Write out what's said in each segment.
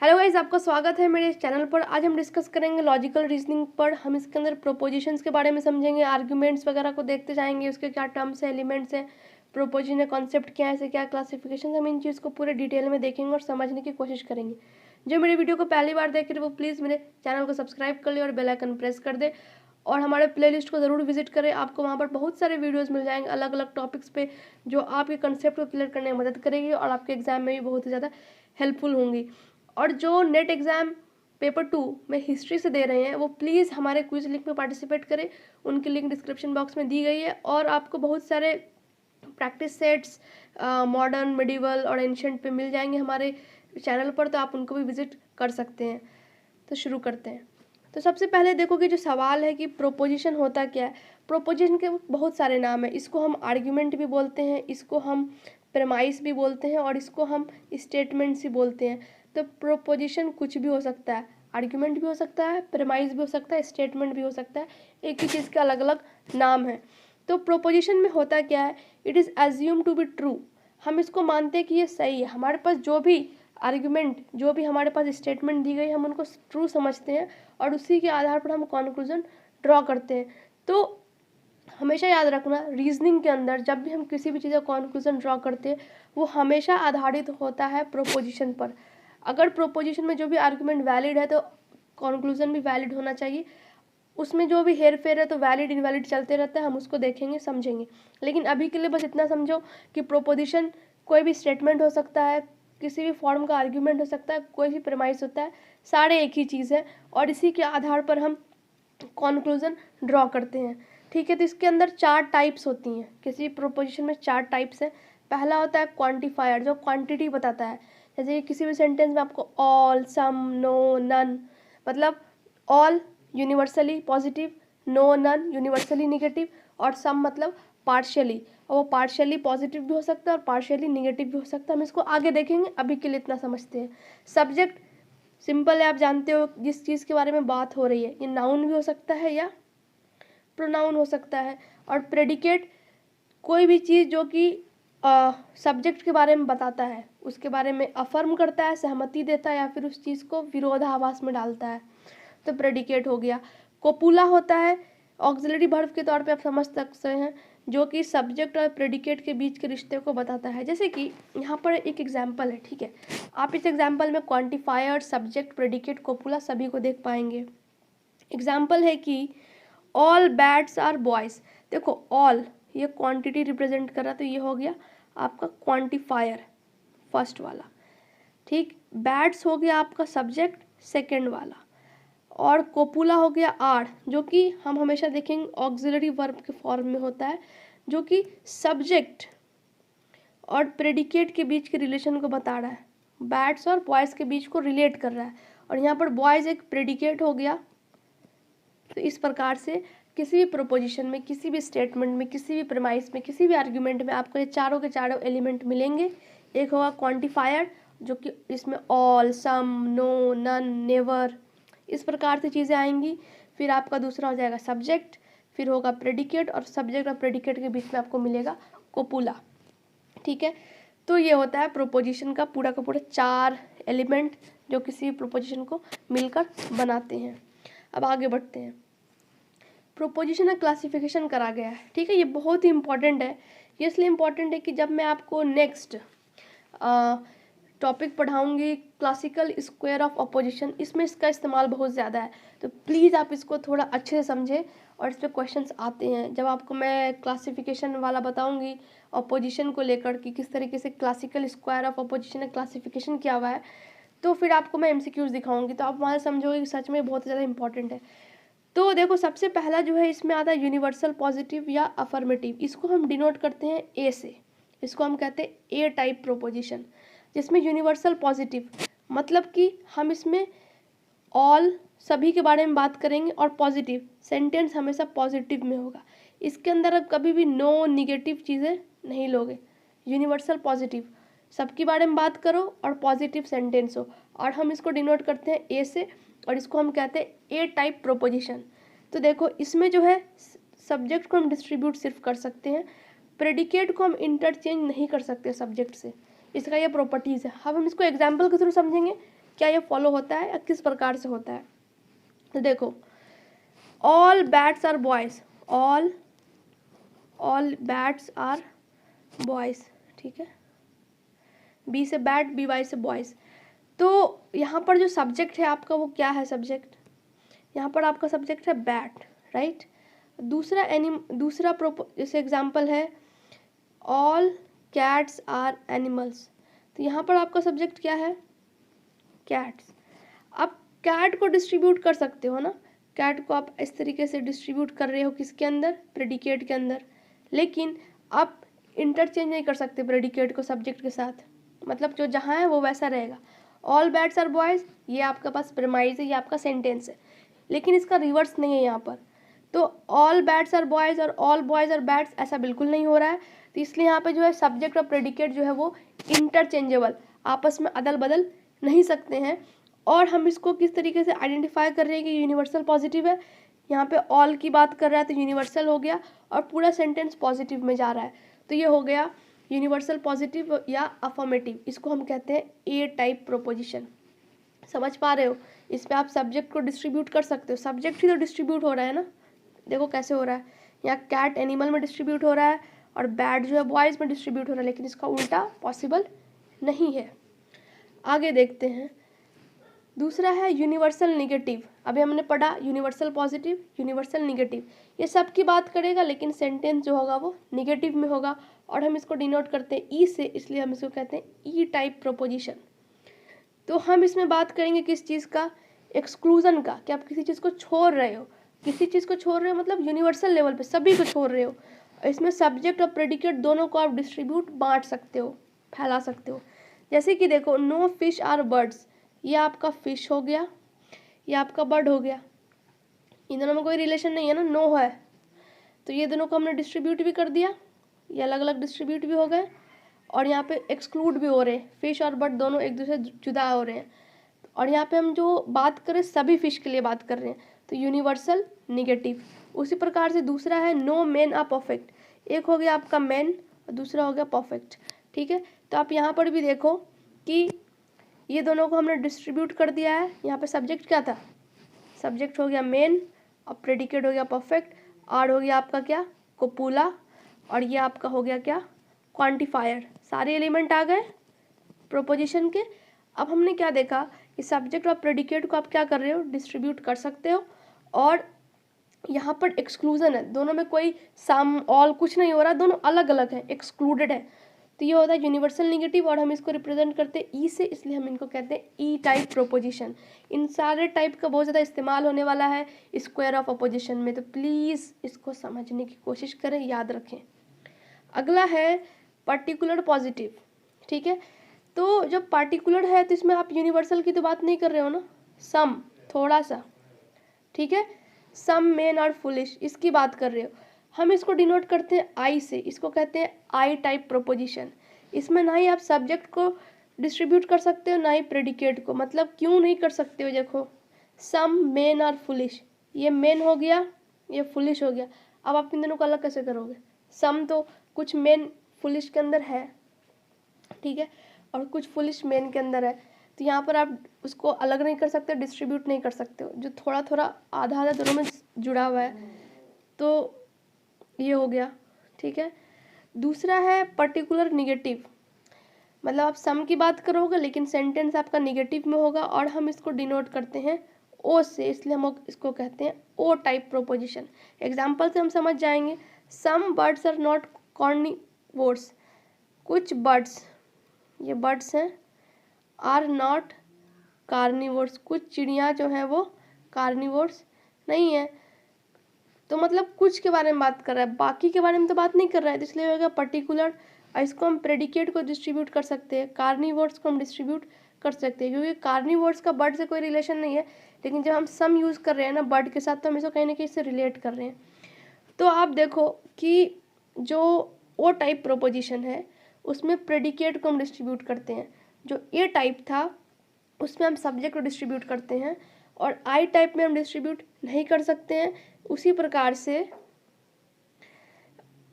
Hello guys, आपका स्वागत है मेरे चैनल पर। आज हम डिस्कस करेंगे लॉजिकल रीजनिंग पर। हम इसके अंदर प्रोपोजिशंस के बारे में समझेंगे, आर्ग्यूमेंट्स वगैरह को देखते जाएंगे, उसके क्या टर्म्स है, एलिमेंट्स है, प्रोपोजिशन है, कॉन्सेप्ट क्या है, इसे क्या क्लासिफिकेशन, हम इन चीज़ को पूरे डिटेल में देखेंगे और समझने की कोशिश करेंगे। जो मेरे वीडियो को पहली बार देख रहे वो प्लीज़ मेरे चैनल को सब्सक्राइब कर ले और बेल आइकन प्रेस कर दे और हमारे प्लेलिस्ट को ज़रूर विजिट करें। आपको वहाँ पर बहुत सारे वीडियोस मिल जाएंगे अलग अलग टॉपिक्स पे, जो आपके कंसेप्ट को क्लियर करने में मदद करेगी और आपके एग्जाम में भी बहुत ही ज़्यादा हेल्पफुल होंगी। और जो नेट एग्ज़ाम पेपर 2 में हिस्ट्री से दे रहे हैं वो प्लीज़ हमारे क्विज लिंक में पार्टिसिपेट करें। उनकी लिंक डिस्क्रिप्शन बॉक्स में दी गई है और आपको बहुत सारे प्रैक्टिस सेट्स मॉडर्न, मिडिवल और एंशंट पे मिल जाएंगे हमारे चैनल पर, तो आप उनको भी विजिट कर सकते हैं। तो शुरू करते हैं। तो सबसे पहले देखो कि जो सवाल है कि प्रोपोजिशन होता क्या है। प्रोपोजिशन के बहुत सारे नाम हैं। इसको हम आर्ग्यूमेंट भी बोलते हैं, इसको हम प्रेमाइस भी बोलते हैं और इसको हम स्टेटमेंट्स भी बोलते हैं। तो प्रोपोजिशन कुछ भी हो सकता है, आर्ग्यूमेंट भी हो सकता है, प्रेमाइस भी हो सकता है, स्टेटमेंट भी हो सकता है। एक ही चीज़ के अलग अलग नाम है। तो प्रोपोजिशन में होता क्या है, it is assume to be true. हम इसको मानते हैं कि ये सही है। हमारे पास जो भी आर्ग्यूमेंट, जो भी हमारे पास स्टेटमेंट दी गई, हम उनको ट्रू समझते हैं और उसी के आधार पर हम कॉन्क्लूजन ड्रॉ करते हैं। तो हमेशा याद रखना, रीजनिंग के अंदर जब भी हम किसी भी चीज़ का कॉन्क्लूजन ड्रॉ करते हैं वो हमेशा आधारित होता है प्रोपोजिशन पर। अगर प्रोपोजिशन में जो भी आर्ग्यूमेंट वैलिड है तो कॉन्क्लूजन भी वैलिड होना चाहिए। उसमें जो भी हेर फेर है तो वैलिड इनवैलिड चलते रहता है, हम उसको देखेंगे समझेंगे। लेकिन अभी के लिए बस इतना समझो कि प्रोपोजिशन कोई भी स्टेटमेंट हो सकता है, किसी भी फॉर्म का आर्ग्यूमेंट हो सकता है, कोई भी प्रेमाइस होता है, सारे एक ही चीज़ है और इसी के आधार पर हम कॉन्क्लूजन ड्रॉ करते हैं। ठीक है, तो इसके अंदर 4 टाइप्स होती हैं। किसी प्रोपोजिशन में 4 टाइप्स है। पहला होता है क्वांटिफायर, जो क्वांटिटी बताता है। जैसे कि किसी भी सेंटेंस में आपको ऑल, सम, नो, नन, मतलब all universally positive, no none universally negative और सम मतलब पार्शियली, और वो पार्शियली पॉजिटिव भी हो सकता है और पार्शियली निगेटिव भी हो सकता है। हम इसको आगे देखेंगे, अभी के लिए इतना समझते हैं। सब्जेक्ट सिंपल है, आप जानते हो जिस चीज़ के बारे में बात हो रही है, ये नाउन भी हो सकता है या प्रोनाउन हो सकता है। और प्रेडिकेट कोई भी चीज़ जो कि सब्जेक्ट के बारे में बताता है, उसके बारे में अफर्म करता है, सहमति देता है या फिर उस चीज़ को विरोधाभास में डालता है, तो प्रेडिकेट हो गया। कोपुला होता है ऑक्सिलरी वर्ब के तौर पे, आप समझ सकते हैं, जो कि सब्जेक्ट और प्रेडिकेट के बीच के रिश्ते को बताता है। जैसे कि यहाँ पर एक एग्जाम्पल है, ठीक है, आप इस एग्जाम्पल में क्वांटिफायर, सब्जेक्ट, प्रेडिकेट, कोपुला सभी को देख पाएंगे। एग्जाम्पल है कि ऑल बैट्स आर बॉयज़। देखो ऑल ये क्वांटिटी रिप्रेजेंट कर रहा, तो ये हो गया आपका क्वांटिफायर फर्स्ट वाला। ठीक, बैट्स हो गया आपका सब्जेक्ट सेकंड वाला, और कोपुला हो गया आर, जो कि हम हमेशा देखेंगे ऑक्सिलरी वर्ब के फॉर्म में होता है, जो कि सब्जेक्ट और प्रेडिकेट के बीच के रिलेशन को बता रहा है, बैट्स और बॉयज़ के बीच को रिलेट कर रहा है। और यहाँ पर बॉयज़ एक प्रेडिकेट हो गया। तो इस प्रकार से किसी भी प्रोपोजिशन में, किसी भी स्टेटमेंट में, किसी भी प्रेमाइस में, किसी भी आर्ग्यूमेंट में आपको ये चारों के चारों एलिमेंट मिलेंगे। एक होगा क्वांटिफायर, जो कि इसमें all, some, no, none, never, इस प्रकार से चीज़ें आएंगी। फिर आपका दूसरा हो जाएगा सब्जेक्ट, फिर होगा प्रेडिकेट, और सब्जेक्ट और प्रेडिकेट के बीच में आपको मिलेगा कोपुला। ठीक है, तो ये होता है प्रोपोजिशन का पूरा 4 एलिमेंट जो किसी भी प्रोपोजिशन को मिलकर बनाते हैं। अब आगे बढ़ते हैं। प्रोपोजिशन का क्लासिफिकेशन करा गया है, ठीक है, ये बहुत ही इंपॉर्टेंट है। ये इसलिए इम्पॉर्टेंट है कि जब मैं आपको नेक्स्ट टॉपिक पढ़ाऊंगी क्लासिकल स्क्वायर ऑफ अपोजिशन, इसमें इसका इस्तेमाल बहुत ज़्यादा है, तो प्लीज़ आप इसको थोड़ा अच्छे से समझें। और इस पर क्वेश्चंस आते हैं जब आपको मैं क्लासिफिकेशन वाला बताऊंगी अपोजिशन को लेकर कि किस तरीके से क्लासिकल स्क्वायर ऑफ अपोजिशन का क्लासिफिकेशन किया हुआ है, तो फिर आपको मैं MCQs दिखाऊंगी, तो आप वहाँ समझोगे कि सच में बहुत ज़्यादा इंपॉर्टेंट है। तो देखो सबसे पहला जो है इसमें आता है यूनिवर्सल पॉजिटिव या अफर्मेटिव। इसको हम डिनोट करते हैं ए से, इसको हम कहते हैं ए टाइप प्रोपोजिशन, जिसमें यूनिवर्सल पॉजिटिव मतलब कि हम इसमें ऑल सभी के बारे में बात करेंगे और पॉजिटिव सेंटेंस हमेशा पॉजिटिव में होगा। इसके अंदर अब कभी भी नो निगेटिव चीज़ें नहीं लोगे। यूनिवर्सल पॉजिटिव, सबके बारे में बात करो और पॉजिटिव सेंटेंस हो, और हम इसको डिनोट करते हैं ए से, और इसको हम कहते हैं ए टाइप प्रोपोजिशन। तो देखो इसमें जो है सब्जेक्ट को हम डिस्ट्रीब्यूट सिर्फ कर सकते हैं, प्रेडिकेट को हम इंटरचेंज नहीं कर सकते सब्जेक्ट से, इसका ये प्रॉपर्टीज़ है। अब हम इसको एग्जाम्पल के थ्रू समझेंगे क्या ये फॉलो होता है या किस प्रकार से होता है। तो देखो, all bats are boys, all bats are boys, ठीक है, बी से बैट, बी वाई से बॉयज़। तो यहाँ पर जो सब्जेक्ट है आपका वो क्या है, सब्जेक्ट यहाँ पर आपका सब्जेक्ट है बैट, राइट। दूसरा जैसे एग्जाम्पल है ऑल कैट्स आर एनिमल्स, तो यहाँ पर आपका सब्जेक्ट क्या है, कैट्स। आप कैट को डिस्ट्रीब्यूट कर सकते हो ना, कैट को आप इस तरीके से डिस्ट्रीब्यूट कर रहे हो किसके अंदर, प्रेडिकेट के अंदर, लेकिन आप इंटरचेंज नहीं कर सकते प्रेडिकेट को सब्जेक्ट के साथ, मतलब जो जहाँ है वो वैसा रहेगा। ऑल बैट्स आर बॉयज़, ये आपके पास प्रेमाइज है, ये आपका सेंटेंस है, लेकिन इसका रिवर्स नहीं है यहाँ पर। तो ऑल बैट्स आर बॉयज़ और ऑल बॉयज़ आर बैट्स ऐसा बिल्कुल नहीं हो रहा है। तो इसलिए यहाँ पे जो है सब्जेक्ट और प्रेडिकेट जो है वो इंटरचेंजेबल, आपस में अदल बदल नहीं सकते हैं। और हम इसको किस तरीके से आइडेंटिफाई कर रहे हैं कि यूनिवर्सल पॉजिटिव है, यहाँ पे ऑल की बात कर रहा है तो यूनिवर्सल हो गया और पूरा सेंटेंस पॉजिटिव में जा रहा है, तो ये हो गया यूनिवर्सल पॉजिटिव या अफर्मेटिव। इसको हम कहते हैं ए टाइप प्रोपोजिशन। समझ पा रहे हो, इस पे आप सब्जेक्ट को डिस्ट्रीब्यूट कर सकते हो, सब्जेक्ट ही तो डिस्ट्रीब्यूट हो रहा है ना, देखो कैसे हो रहा है, यहाँ कैट एनिमल में डिस्ट्रीब्यूट हो रहा है और बैट जो है बॉयज़ में डिस्ट्रीब्यूट हो रहा है, लेकिन इसका उल्टा पॉसिबल नहीं है। आगे देखते हैं, दूसरा है यूनिवर्सल निगेटिव। अभी हमने पढ़ा यूनिवर्सल पॉजिटिव, यूनिवर्सल निगेटिव, ये सब की बात करेगा लेकिन सेंटेंस जो होगा वो निगेटिव में होगा और हम इसको डिनोट करते हैं ई से, इसलिए हम इसको कहते हैं ई टाइप प्रोपोजिशन। तो हम इसमें बात करेंगे किस चीज़ का, एक्सक्लूजन का, कि आप किसी चीज़ को छोड़ रहे हो, किसी चीज़ को छोड़ रहे हो मतलब यूनिवर्सल लेवल पे सभी को छोड़ रहे हो। इसमें सब्जेक्ट और प्रेडिकेट दोनों को आप डिस्ट्रीब्यूट बांट सकते हो, फैला सकते हो। जैसे कि देखो, नो फिश आर बर्ड्स, ये आपका फिश हो गया, ये आपका बर्ड हो गया, इन दोनों में कोई रिलेशन नहीं है ना, नो है, तो ये दोनों को हमने डिस्ट्रीब्यूट भी कर दिया, ये अलग अलग डिस्ट्रीब्यूट भी हो गए और यहाँ पे एक्सक्लूड भी हो रहे हैं, फिश और बर्ड दोनों एक दूसरे जुदा हो रहे हैं। और यहाँ पे हम जो बात करें सभी फिश के लिए बात कर रहे हैं, तो यूनिवर्सल निगेटिव। उसी प्रकार से दूसरा है नो मेन आर परफेक्ट, एक हो गया आपका मैन और दूसरा हो गया परफेक्ट, ठीक है। तो आप यहाँ पर भी देखो कि ये दोनों को हमने डिस्ट्रीब्यूट कर दिया है। यहाँ पे सब्जेक्ट क्या था, सब्जेक्ट हो गया मेन और प्रेडिकेट हो गया परफेक्ट, आर हो गया आपका क्या, कोपुला, और ये आपका हो गया क्या, क्वांटिफायर। सारे एलिमेंट आ गए प्रोपोजिशन के। अब हमने क्या देखा कि सब्जेक्ट और प्रेडिकेट को आप क्या कर रहे हो, डिस्ट्रीब्यूट कर सकते हो, और यहाँ पर एक्सक्लूजन है, दोनों में कोई सम ऑल कुछ नहीं हो रहा, दोनों अलग अलग है, एक्सक्लूडेड है। तो ये होता है यूनिवर्सल निगेटिव और हम इसको रिप्रेजेंट करते हैं ई से, इसलिए हम इनको कहते हैं ई टाइप प्रोपोजिशन। इन सारे टाइप का बहुत ज़्यादा इस्तेमाल होने वाला है स्क्वायर ऑफ अपोजिशन में, तो प्लीज़ इसको समझने की कोशिश करें, याद रखें। अगला है पर्टिकुलर पॉजिटिव, ठीक है। तो जब पार्टिकुलर है तो इसमें आप यूनिवर्सल की तो बात नहीं कर रहे हो ना, सम थोड़ा सा, ठीक है, सम मेन और फुलिश इसकी बात कर रहे हो। हम इसको डिनोट करते हैं आई से, इसको कहते हैं आई टाइप प्रोपोजिशन। इसमें ना ही आप सब्जेक्ट को डिस्ट्रीब्यूट कर सकते हो ना ही प्रेडिकेट को, मतलब क्यों नहीं कर सकते हो, देखो सम मेन और फुलिश, ये मेन हो गया, ये फुलिश हो गया। अब आप इन दोनों को अलग कैसे करोगे, सम तो कुछ मेन फुलिश के अंदर है, ठीक है, और कुछ फुलिश मेन के अंदर है, तो यहाँ पर आप उसको अलग नहीं कर सकते, डिस्ट्रीब्यूट नहीं कर सकते हो, जो थोड़ा थोड़ा आधा आधा दोनों में जुड़ा हुआ है, तो ये हो गया, ठीक है। दूसरा है पर्टिकुलर निगेटिव, मतलब आप सम की बात करोगे लेकिन सेंटेंस आपका निगेटिव में होगा और हम इसको डिनोट करते हैं ओ से, इसलिए हम इसको कहते हैं ओ टाइप प्रोपोजिशन। एग्जाम्पल से हम समझ जाएंगे, some birds are not carnivores, कुछ बर्ड्स, ये बर्ड्स हैं, आर नॉट कार्निवोर्स, कुछ चिड़िया जो है वो कार्निवोर्स नहीं है, तो मतलब कुछ के बारे में बात कर रहा है, बाकी के बारे में तो बात नहीं कर रहा है, तो इसलिए होगा पर्टिकुलर। इसको हम प्रेडिकेट को डिस्ट्रीब्यूट कर सकते हैं, कार्निवोर्स को हम डिस्ट्रीब्यूट कर सकते हैं, क्योंकि कार्निवोर्स का बर्ड से कोई रिलेशन नहीं है, लेकिन जब हम सम यूज़ कर रहे हैं ना बर्ड के साथ, तो हम इसको कहीं ना कहीं से रिलेट कर रहे हैं। तो आप देखो कि जो ओ टाइप प्रोपोजिशन है उसमें प्रेडिकेट को हम डिस्ट्रीब्यूट करते हैं, जो ए टाइप था उसमें हम सब्जेक्ट को डिस्ट्रीब्यूट करते हैं, और आई टाइप में हम डिस्ट्रीब्यूट नहीं कर सकते हैं। उसी प्रकार से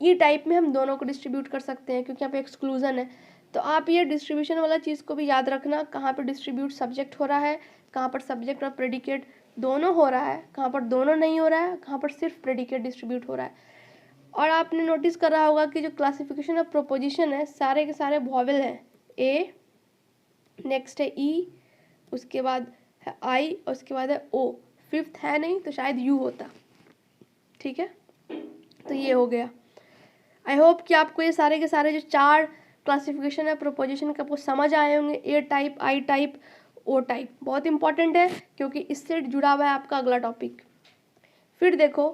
ई टाइप में हम दोनों को डिस्ट्रीब्यूट कर सकते हैं, क्योंकि यहाँ पे एक्सक्लूजन है। तो आप ये डिस्ट्रीब्यूशन वाला चीज़ को भी याद रखना, कहाँ पर डिस्ट्रीब्यूट सब्जेक्ट हो रहा है, कहाँ पर सब्जेक्ट और प्रेडिकेट दोनों हो रहा है, कहाँ पर दोनों नहीं हो रहा है, कहाँ पर सिर्फ प्रेडिकेट डिस्ट्रीब्यूट हो रहा है। और आपने नोटिस कर रहा होगा कि जो क्लासिफिकेशन ऑफ प्रोपोजिशन है सारे के सारे वॉवेल हैं, ए, नेक्स्ट है ई, उसके बाद है आई, और उसके बाद है ओ, फिफ्थ है नहीं तो शायद यू होता। ठीक है, तो ये हो गया। आई होप कि आपको ये सारे के सारे जो 4 क्लासिफिकेशन है प्रोपोजिशन का वो समझ आए होंगे, A type, I type, O type. बहुत इंपॉर्टेंट है क्योंकि इससे जुड़ा हुआ है आपका अगला टॉपिक। फिर देखो,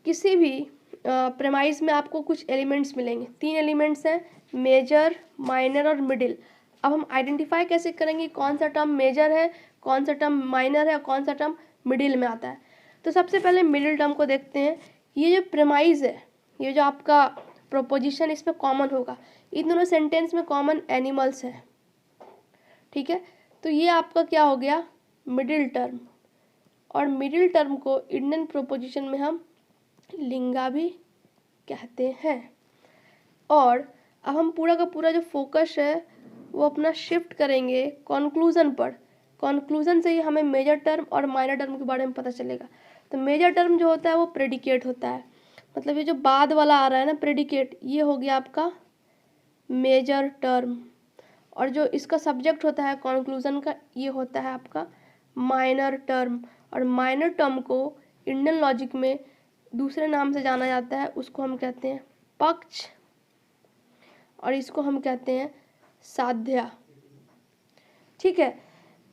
किसी भी प्रेमाइज में आपको कुछ एलिमेंट्स मिलेंगे, 3 एलिमेंट्स हैं, मेजर, माइनर और मिडिल। अब हम आइडेंटिफाई कैसे करेंगे कौन सा टर्म मेजर है, कौन सा टर्म माइनर है और कौन सा टर्म मिडिल में आता है। तो सबसे पहले मिडिल टर्म को देखते हैं। ये जो प्रेमाइज है, ये जो आपका प्रोपोजिशन इसमें कॉमन होगा, इन दोनों सेंटेंस में कॉमन एनिमल्स है। ठीक है, तो ये आपका क्या हो गया, मिडिल टर्म। और मिडिल टर्म को इंडियन प्रोपोजिशन में हम लिंगा भी कहते हैं। और अब हम पूरा का पूरा जो फोकस है वो अपना शिफ्ट करेंगे कॉन्क्लूज़न पर। कॉन्क्लूज़न से ही हमें मेजर टर्म और माइनर टर्म के बारे में पता चलेगा। तो मेजर टर्म जो होता है वो प्रेडिकेट होता है, मतलब ये जो बाद वाला आ रहा है ना प्रेडिकेट, ये हो गया आपका मेजर टर्म। और जो इसका सब्जेक्ट होता है कॉन्क्लूज़न का, ये होता है आपका माइनर टर्म। और माइनर टर्म को इंडियन लॉजिक में दूसरे नाम से जाना जाता है, उसको हम कहते हैं पक्ष, और इसको हम कहते हैं साध्या। ठीक है,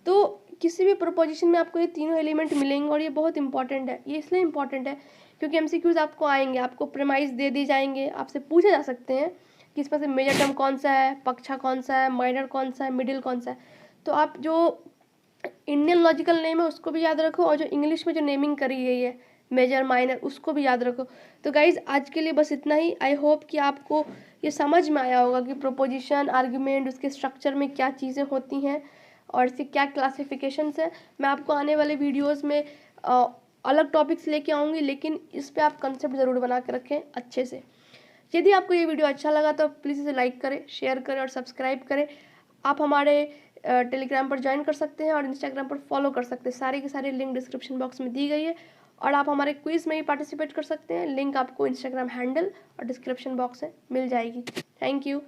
तो किसी भी प्रोपोजिशन में आपको ये तीनों एलिमेंट मिलेंगे और ये बहुत इंपॉर्टेंट है। ये इसलिए इंपॉर्टेंट है क्योंकि एमसीक्यूज आपको आएंगे, आपको प्रेमाइज दे दी जाएंगे, आपसे पूछे जा सकते हैं कि इसमें से मेजर टर्म कौन सा है, पक्षा कौन सा है, माइनर कौन सा है, मिडिल कौन सा है। तो आप जो इंडियन लॉजिकल नेम है उसको भी याद रखो, और जो इंग्लिश में जो नेमिंग करी गई है मेजर माइनर उसको भी याद रखो। तो गाइज आज के लिए बस इतना ही। आई होप कि आपको ये समझ में आया होगा कि प्रोपोजिशन, आर्ग्यूमेंट, उसके स्ट्रक्चर में क्या चीज़ें होती हैं और इसके क्या क्लासिफिकेशंस है। मैं आपको आने वाले वीडियोस में अलग टॉपिक्स लेके आऊँगी, लेकिन इस पर आप कंसेप्ट ज़रूर बना के रखें अच्छे से। यदि आपको ये वीडियो अच्छा लगा तो प्लीज़ इसे लाइक करें, शेयर करें और सब्सक्राइब करें। आप हमारे टेलीग्राम पर ज्वाइन कर सकते हैं और इंस्टाग्राम पर फॉलो कर सकते हैं। सारी की सारी लिंक डिस्क्रिप्शन बॉक्स में दी गई है। और आप हमारे क्विज़ में भी पार्टिसिपेट कर सकते हैं, लिंक आपको इंस्टाग्राम हैंडल और डिस्क्रिप्शन बॉक्स में मिल जाएगी। Thank you.